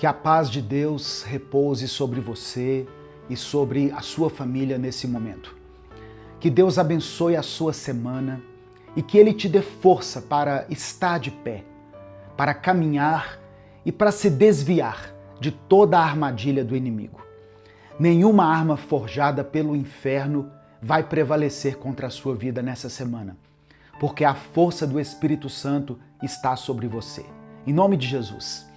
Que a paz de Deus repouse sobre você e sobre a sua família nesse momento. Que Deus abençoe a sua semana e que Ele te dê força para estar de pé, para caminhar e para se desviar de toda a armadilha do inimigo. Nenhuma arma forjada pelo inferno vai prevalecer contra a sua vida nessa semana, porque a força do Espírito Santo está sobre você. Em nome de Jesus,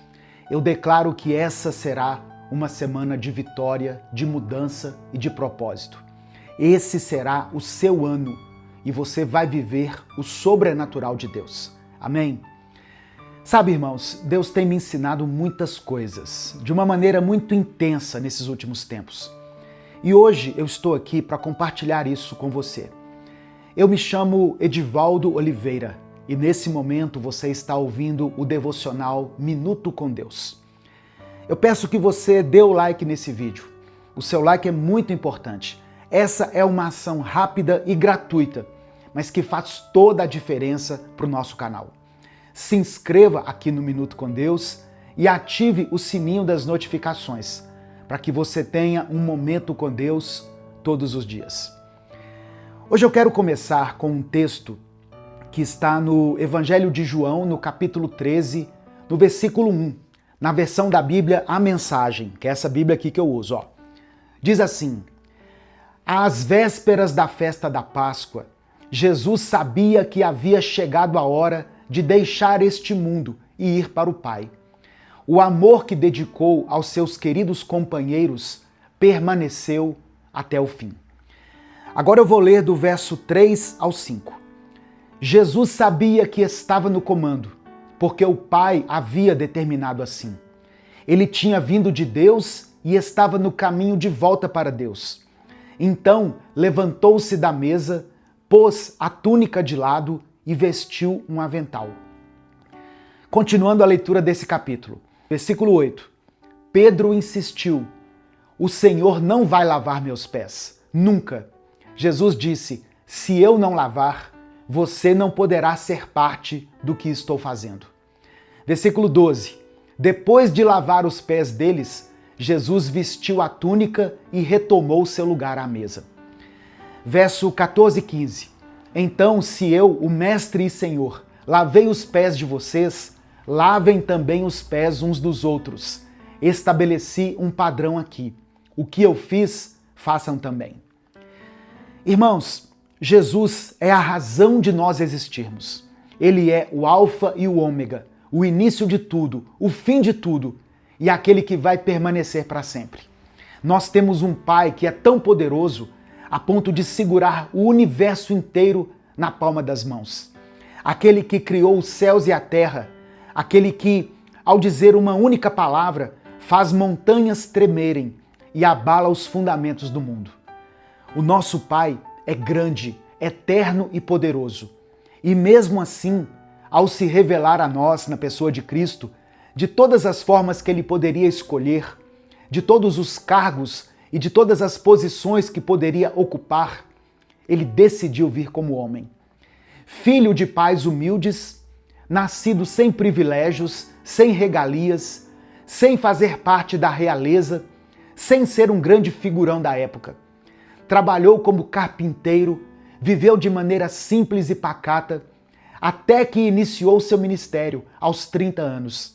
eu declaro que essa será uma semana de vitória, de mudança e de propósito. Esse será o seu ano e você vai viver o sobrenatural de Deus. Amém? Sabe, irmãos, Deus tem me ensinado muitas coisas, de uma maneira muito intensa nesses últimos tempos. E hoje eu estou aqui para compartilhar isso com você. Eu me chamo Edivaldo Oliveira e nesse momento você está ouvindo o devocional Minuto com Deus. Eu peço que você dê o like nesse vídeo. O seu like é muito importante. Essa é uma ação rápida e gratuita, mas que faz toda a diferença para o nosso canal. Se inscreva aqui no Minuto com Deus e ative o sininho das notificações para que você tenha um momento com Deus todos os dias. Hoje eu quero começar com um texto que está no Evangelho de João, no capítulo 13, no versículo 1, na versão da Bíblia A Mensagem, que é essa Bíblia aqui que eu uso. Diz assim: às vésperas da festa da Páscoa, Jesus sabia que havia chegado a hora de deixar este mundo e ir para o Pai. O amor que dedicou aos seus queridos companheiros permaneceu até o fim. Agora eu vou ler do verso 3 ao 5. Jesus sabia que estava no comando, porque o Pai havia determinado assim. Ele tinha vindo de Deus e estava no caminho de volta para Deus. Então levantou-se da mesa, pôs a túnica de lado e vestiu um avental. Continuando a leitura desse capítulo, versículo 8. Pedro insistiu: o Senhor não vai lavar meus pés, nunca. Jesus disse: se eu não lavar, você não poderá ser parte do que estou fazendo. Versículo 12. Depois de lavar os pés deles, Jesus vestiu a túnica e retomou seu lugar à mesa. Verso 14 e 15. Então, se eu, o Mestre e Senhor, lavei os pés de vocês, lavem também os pés uns dos outros. Estabeleci um padrão aqui. O que eu fiz, façam também. Irmãos, Jesus é a razão de nós existirmos. Ele é o Alfa e o Ômega, o início de tudo, o fim de tudo e aquele que vai permanecer para sempre. Nós temos um Pai que é tão poderoso a ponto de segurar o universo inteiro na palma das mãos. Aquele que criou os céus e a terra, aquele que, ao dizer uma única palavra, faz montanhas tremerem e abala os fundamentos do mundo. O nosso Pai é grande, eterno e poderoso. E mesmo assim, ao se revelar a nós na pessoa de Cristo, de todas as formas que Ele poderia escolher, de todos os cargos e de todas as posições que poderia ocupar, Ele decidiu vir como homem. Filho de pais humildes, nascido sem privilégios, sem regalias, sem fazer parte da realeza, sem ser um grande figurão da época. Trabalhou como carpinteiro, viveu de maneira simples e pacata, até que iniciou seu ministério aos 30 anos.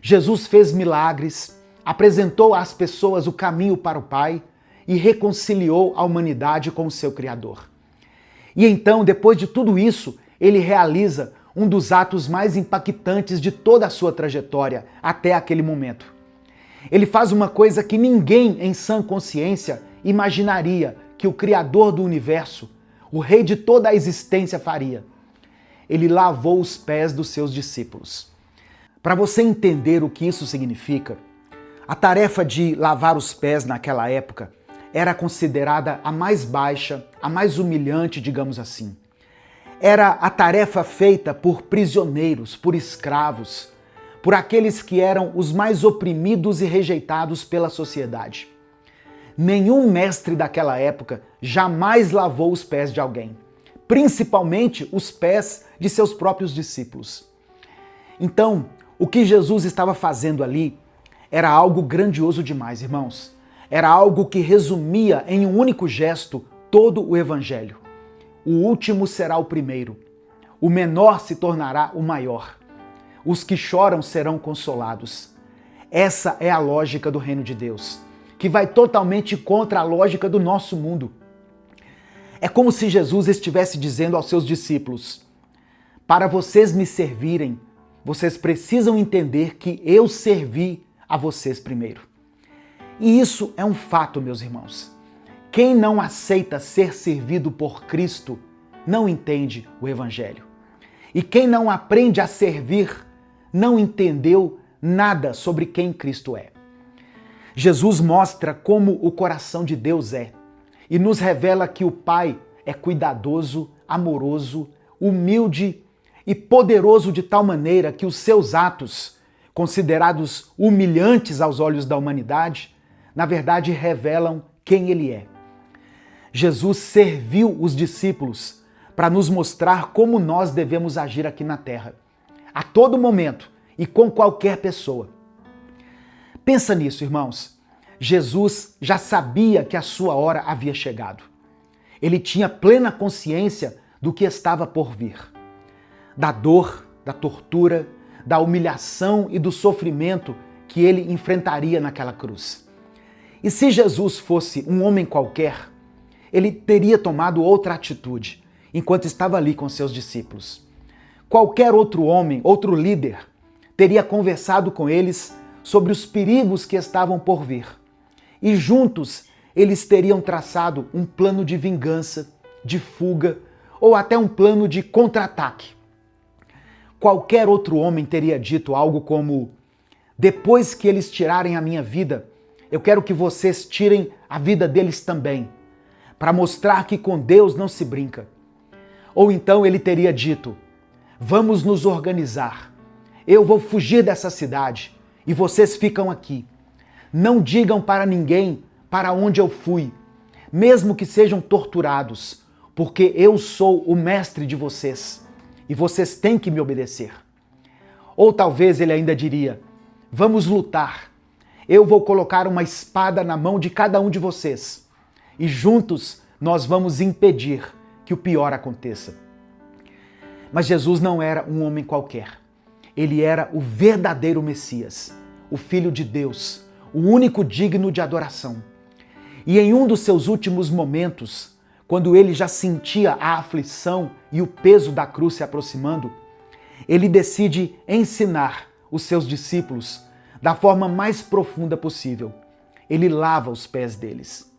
Jesus fez milagres, apresentou às pessoas o caminho para o Pai e reconciliou a humanidade com o seu Criador. E então, depois de tudo isso, ele realiza um dos atos mais impactantes de toda a sua trajetória até aquele momento. Ele faz uma coisa que ninguém em sã consciência imaginaria que o Criador do universo, o Rei de toda a existência, faria. Ele lavou os pés dos seus discípulos. Para você entender o que isso significa, a tarefa de lavar os pés naquela época era considerada a mais baixa, a mais humilhante, digamos assim. Era a tarefa feita por prisioneiros, por escravos, por aqueles que eram os mais oprimidos e rejeitados pela sociedade. Nenhum mestre daquela época jamais lavou os pés de alguém, principalmente os pés de seus próprios discípulos. Então, o que Jesus estava fazendo ali era algo grandioso demais, irmãos. Era algo que resumia em um único gesto todo o Evangelho. O último será o primeiro. O menor se tornará o maior. Os que choram serão consolados. Essa é a lógica do reino de Deus, que vai totalmente contra a lógica do nosso mundo. É como se Jesus estivesse dizendo aos seus discípulos: para vocês me servirem, vocês precisam entender que eu servi a vocês primeiro. E isso é um fato, meus irmãos. Quem não aceita ser servido por Cristo não entende o Evangelho. E quem não aprende a servir não entendeu nada sobre quem Cristo é. Jesus mostra como o coração de Deus é e nos revela que o Pai é cuidadoso, amoroso, humilde e poderoso de tal maneira que os seus atos, considerados humilhantes aos olhos da humanidade, na verdade revelam quem Ele é. Jesus serviu os discípulos para nos mostrar como nós devemos agir aqui na Terra, a todo momento e com qualquer pessoa. Pensa nisso, irmãos. Jesus já sabia que a sua hora havia chegado. Ele tinha plena consciência do que estava por vir. Da dor, da tortura, da humilhação e do sofrimento que ele enfrentaria naquela cruz. E se Jesus fosse um homem qualquer, ele teria tomado outra atitude enquanto estava ali com seus discípulos. Qualquer outro homem, outro líder, teria conversado com eles sobre os perigos que estavam por vir. E juntos eles teriam traçado um plano de vingança, de fuga ou até um plano de contra-ataque. Qualquer outro homem teria dito algo como: depois que eles tirarem a minha vida, eu quero que vocês tirem a vida deles também, para mostrar que com Deus não se brinca. Ou então ele teria dito: vamos nos organizar. Eu vou fugir dessa cidade e vocês ficam aqui. Não digam para ninguém para onde eu fui, mesmo que sejam torturados, porque eu sou o mestre de vocês e vocês têm que me obedecer. Ou talvez ele ainda diria: vamos lutar. Eu vou colocar uma espada na mão de cada um de vocês e juntos nós vamos impedir que o pior aconteça. Mas Jesus não era um homem qualquer. Ele era o verdadeiro Messias, o Filho de Deus, o único digno de adoração. E em um dos seus últimos momentos, quando ele já sentia a aflição e o peso da cruz se aproximando, ele decide ensinar os seus discípulos da forma mais profunda possível. Ele lava os pés deles.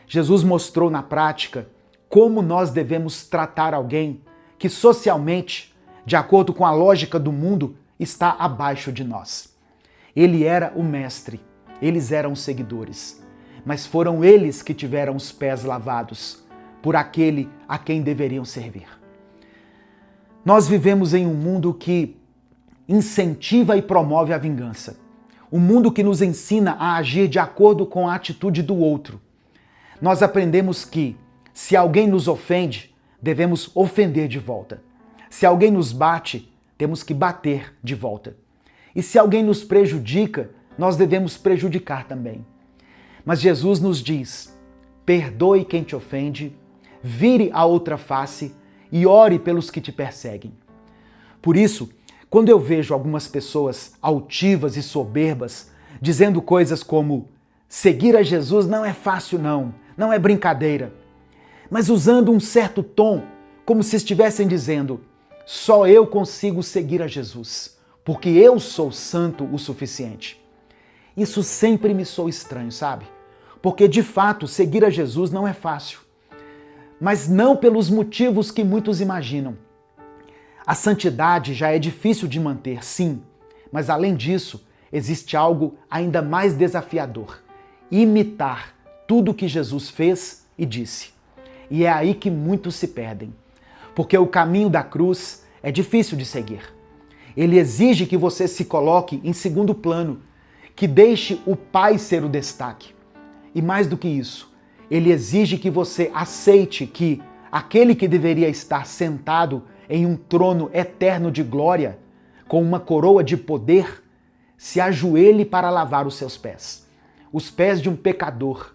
Jesus mostrou na prática como nós devemos tratar alguém que socialmente, de acordo com a lógica do mundo, está abaixo de nós. Ele era o mestre, eles eram os seguidores, mas foram eles que tiveram os pés lavados por aquele a quem deveriam servir. Nós vivemos em um mundo que incentiva e promove a vingança. Um mundo que nos ensina a agir de acordo com a atitude do outro. Nós aprendemos que, se alguém nos ofende, devemos ofender de volta. Se alguém nos bate, temos que bater de volta. E se alguém nos prejudica, nós devemos prejudicar também. Mas Jesus nos diz: perdoe quem te ofende, vire a outra face e ore pelos que te perseguem. Por isso, quando eu vejo algumas pessoas altivas e soberbas dizendo coisas como: seguir a Jesus não é fácil não é brincadeira, mas usando um certo tom, como se estivessem dizendo: só eu consigo seguir a Jesus, porque eu sou santo o suficiente. Isso sempre me soa estranho, sabe? Porque de fato seguir a Jesus não é fácil, mas não pelos motivos que muitos imaginam. A santidade já é difícil de manter, sim, mas além disso, existe algo ainda mais desafiador: imitar tudo o que Jesus fez e disse. E é aí que muitos se perdem, porque o caminho da cruz é difícil de seguir. Ele exige que você se coloque em segundo plano, que deixe o Pai ser o destaque. E mais do que isso, ele exige que você aceite que aquele que deveria estar sentado em um trono eterno de glória, com uma coroa de poder, se ajoelhe para lavar os seus pés. Os pés de um pecador.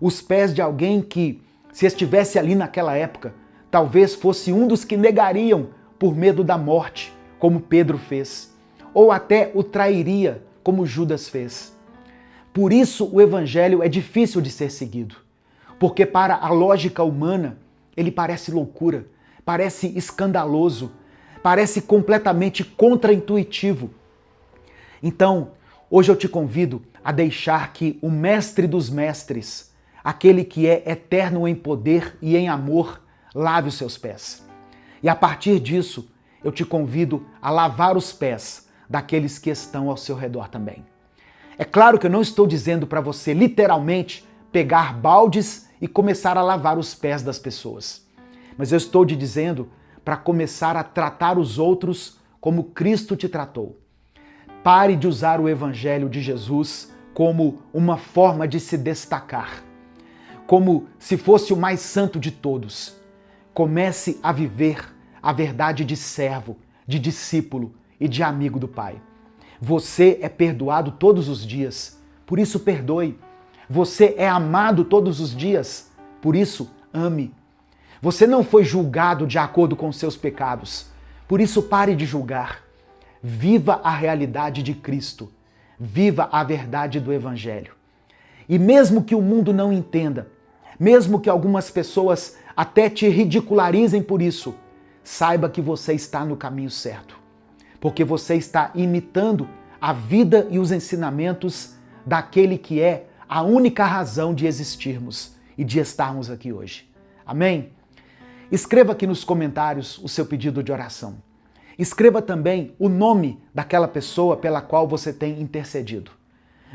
Os pés de alguém que, se estivesse ali naquela época, talvez fosse um dos que negariam por medo da morte, como Pedro fez, ou até o trairia, como Judas fez. Por isso o evangelho é difícil de ser seguido, porque para a lógica humana ele parece loucura, parece escandaloso, parece completamente contraintuitivo. Então, hoje eu te convido a deixar que o Mestre dos Mestres, aquele que é eterno em poder e em amor, lave os seus pés. E a partir disso, eu te convido a lavar os pés daqueles que estão ao seu redor também. É claro que eu não estou dizendo para você, literalmente, pegar baldes e começar a lavar os pés das pessoas. Mas eu estou te dizendo para começar a tratar os outros como Cristo te tratou. Pare de usar o Evangelho de Jesus como uma forma de se destacar, como se fosse o mais santo de todos. Comece a viver a verdade de servo, de discípulo e de amigo do Pai. Você é perdoado todos os dias, por isso perdoe. Você é amado todos os dias, por isso ame. Você não foi julgado de acordo com seus pecados, por isso pare de julgar. Viva a realidade de Cristo, viva a verdade do Evangelho. E mesmo que o mundo não entenda, mesmo que algumas pessoas até te ridicularizem por isso, saiba que você está no caminho certo, porque você está imitando a vida e os ensinamentos daquele que é a única razão de existirmos e de estarmos aqui hoje. Amém? Escreva aqui nos comentários o seu pedido de oração. Escreva também o nome daquela pessoa pela qual você tem intercedido.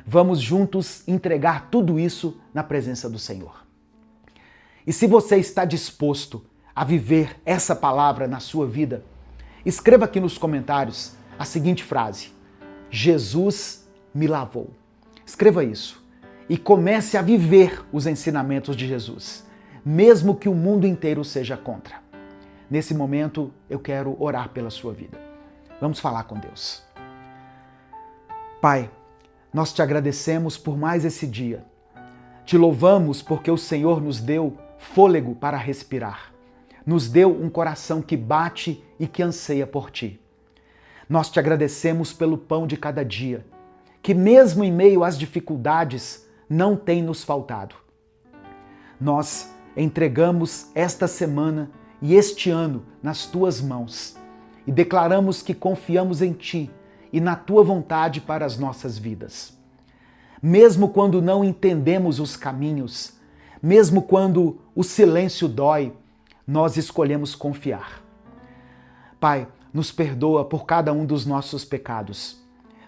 Vamos juntos entregar tudo isso na presença do Senhor. E se você está disposto a viver essa palavra na sua vida, escreva aqui nos comentários a seguinte frase: Jesus me lavou. Escreva isso e comece a viver os ensinamentos de Jesus, mesmo que o mundo inteiro seja contra. Nesse momento, eu quero orar pela sua vida. Vamos falar com Deus. Pai, nós te agradecemos por mais esse dia. Te louvamos porque o Senhor nos deu fôlego para respirar. Nos deu um coração que bate e que anseia por ti. Nós te agradecemos pelo pão de cada dia, que mesmo em meio às dificuldades, não tem nos faltado. Nós entregamos esta semana e este ano nas tuas mãos e declaramos que confiamos em ti e na tua vontade para as nossas vidas. Mesmo quando não entendemos os caminhos, mesmo quando o silêncio dói, nós escolhemos confiar. Pai, nos perdoa por cada um dos nossos pecados.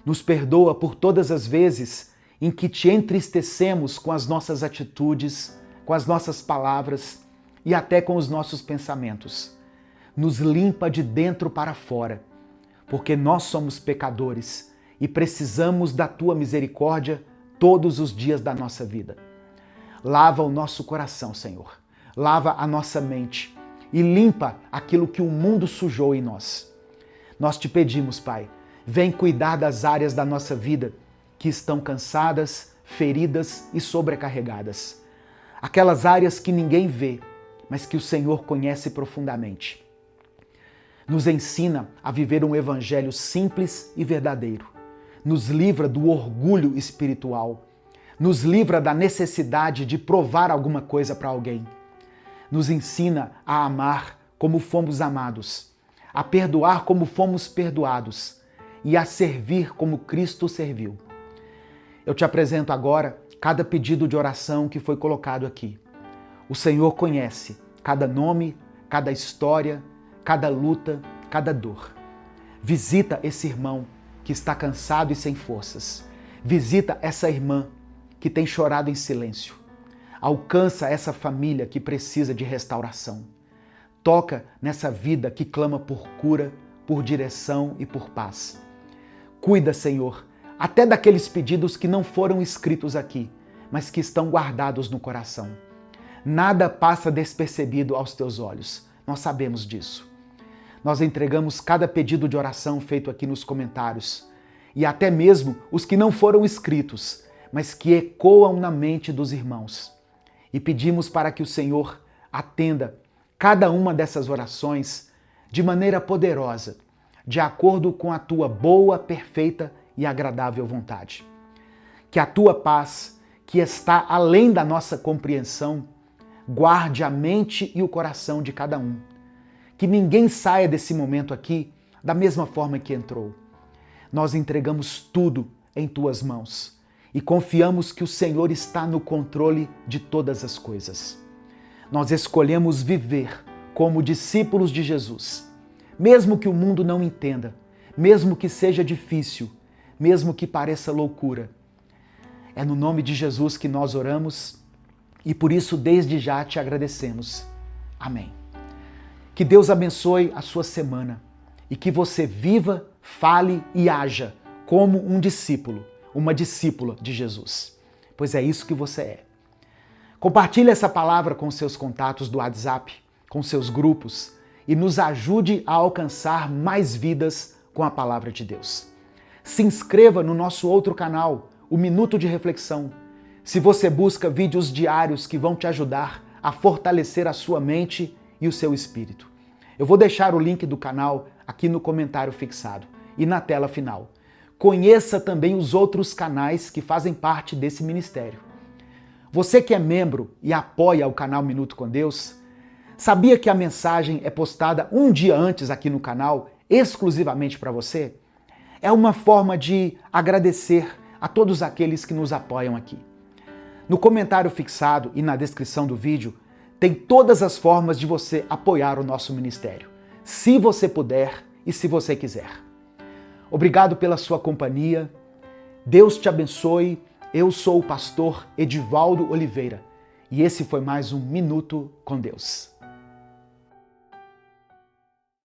Nos perdoa por todas as vezes em que te entristecemos com as nossas atitudes, com as nossas palavras e até com os nossos pensamentos. Nos limpa de dentro para fora, porque nós somos pecadores e precisamos da tua misericórdia todos os dias da nossa vida. Lava o nosso coração, Senhor. Lava a nossa mente e limpa aquilo que o mundo sujou em nós. Nós te pedimos, Pai, vem cuidar das áreas da nossa vida que estão cansadas, feridas e sobrecarregadas. Aquelas áreas que ninguém vê, mas que o Senhor conhece profundamente. Nos ensina a viver um evangelho simples e verdadeiro. Nos livra do orgulho espiritual. Nos livra da necessidade de provar alguma coisa para alguém. Nos ensina a amar como fomos amados, a perdoar como fomos perdoados e a servir como Cristo serviu. Eu te apresento agora cada pedido de oração que foi colocado aqui. O Senhor conhece cada nome, cada história, cada luta, cada dor. Visita esse irmão que está cansado e sem forças. Visita essa irmã que tem chorado em silêncio. Alcança essa família que precisa de restauração. Toca nessa vida que clama por cura, por direção e por paz. Cuida, Senhor, até daqueles pedidos que não foram escritos aqui, mas que estão guardados no coração. Nada passa despercebido aos teus olhos. Nós sabemos disso. Nós entregamos cada pedido de oração feito aqui nos comentários e até mesmo os que não foram escritos, mas que ecoam na mente dos irmãos. E pedimos para que o Senhor atenda cada uma dessas orações de maneira poderosa, de acordo com a tua boa, perfeita e agradável vontade. Que a tua paz, que está além da nossa compreensão, guarde a mente e o coração de cada um. Que ninguém saia desse momento aqui da mesma forma que entrou. Nós entregamos tudo em tuas mãos e confiamos que o Senhor está no controle de todas as coisas. Nós escolhemos viver como discípulos de Jesus, mesmo que o mundo não entenda, mesmo que seja difícil, mesmo que pareça loucura. É no nome de Jesus que nós oramos e por isso desde já te agradecemos. Amém. Que Deus abençoe a sua semana e que você viva, fale e haja como um discípulo, uma discípula de Jesus, pois é isso que você é. Compartilhe essa palavra com seus contatos do WhatsApp, com seus grupos e nos ajude a alcançar mais vidas com a palavra de Deus. Se inscreva no nosso outro canal, o Minuto de Reflexão, se você busca vídeos diários que vão te ajudar a fortalecer a sua mente e o seu espírito. Eu vou deixar o link do canal aqui no comentário fixado e na tela final. Conheça também os outros canais que fazem parte desse ministério. Você que é membro e apoia o canal Minuto com Deus, sabia que a mensagem é postada um dia antes aqui no canal, exclusivamente para você? É uma forma de agradecer a todos aqueles que nos apoiam aqui. No comentário fixado e na descrição do vídeo, tem todas as formas de você apoiar o nosso ministério, se você puder e se você quiser. Obrigado pela sua companhia. Deus te abençoe. Eu sou o pastor Edivaldo Oliveira e esse foi mais um Minuto com Deus.